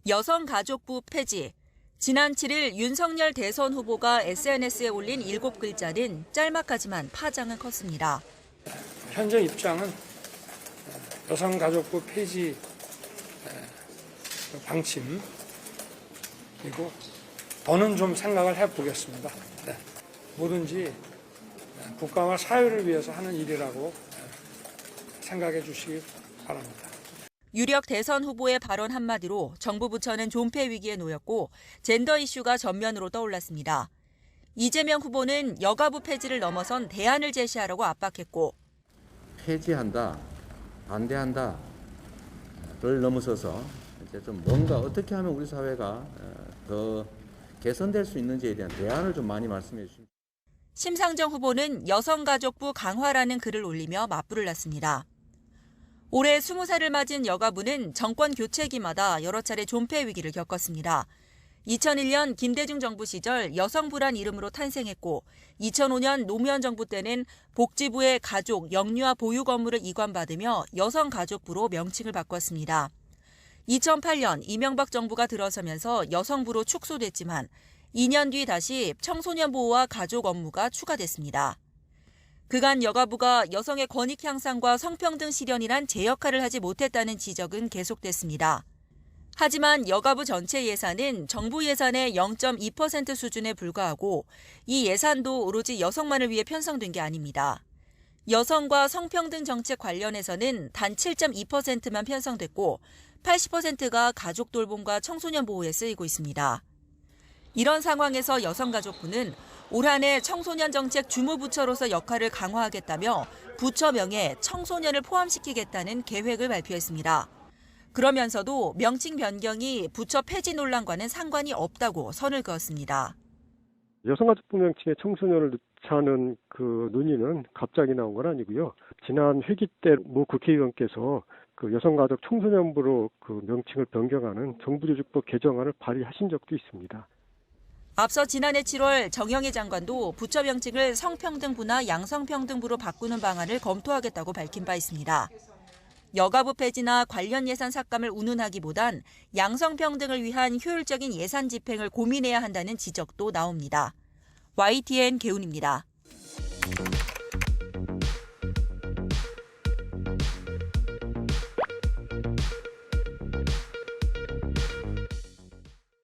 여성가족부 폐지. 지난 7일 윤석열 대선 후보가 SNS에 올린 7글자는 짤막하지만 파장은 컸습니다. 현재 입장은 여성가족부 폐지 방침, 그리고 더는 좀 생각을 해보겠습니다. 뭐든지 국가와 사회를 위해서 하는 일이라고 생각해 주시기 바랍니다. 유력 대선 후보의 발언 한마디로 정부 부처는 존폐 위기에 놓였고 젠더 이슈가 전면으로 떠올랐습니다. 이재명 후보는 여가부 폐지를 넘어선 대안을 제시하라고 압박했고 폐지한다, 반대한다를 넘어서서 이제 좀 뭔가 어떻게 하면 우리 사회가 더 개선될 수 있는지에 대한 대안을 좀 많이 말씀해 주십니다. 심상정 후보는 여성가족부 강화라는 글을 올리며 맞불을 놨습니다. 올해 20살을 맞은 여가부는 정권 교체기마다 여러 차례 존폐 위기를 겪었습니다. 2001년 김대중 정부 시절 여성부란 이름으로 탄생했고 2005년 노무현 정부 때는 복지부의 가족, 영유아 보육 업무를 이관받으며 여성가족부로 명칭을 바꿨습니다. 2008년 이명박 정부가 들어서면서 여성부로 축소됐지만 2년 뒤 다시 청소년 보호와 가족 업무가 추가됐습니다. 그간 여가부가 여성의 권익 향상과 성평등 실현이란 제 역할을 하지 못했다는 지적은 계속됐습니다. 하지만 여가부 전체 예산은 정부 예산의 0.2% 수준에 불과하고 이 예산도 오로지 여성만을 위해 편성된 게 아닙니다. 여성과 성평등 정책 관련해서는 단 7.2%만 편성됐고 80%가 가족 돌봄과 청소년 보호에 쓰이고 있습니다. 이런 상황에서 여성가족부는 올 한 해 청소년 정책 주무부처로서 역할을 강화하겠다며 부처명에 청소년을 포함시키겠다는 계획을 발표했습니다. 그러면서도 명칭 변경이 부처 폐지 논란과는 상관이 없다고 선을 그었습니다. 여성가족부 명칭에 청소년을 넣자는 그 논의는 갑자기 나온 건 아니고요. 지난 회기 때 모 국회의원께서 그 여성가족 청소년부로 그 명칭을 변경하는 정부조직법 개정안을 발의하신 적도 있습니다. 앞서 지난해 7월 정영애 장관도 부처 명칭을 성평등부나 양성평등부로 바꾸는 방안을 검토하겠다고 밝힌 바 있습니다. 여가부 폐지나 관련 예산 삭감을 운운하기보단 양성평등을 위한 효율적인 예산 집행을 고민해야 한다는 지적도 나옵니다. YTN 개훈입니다.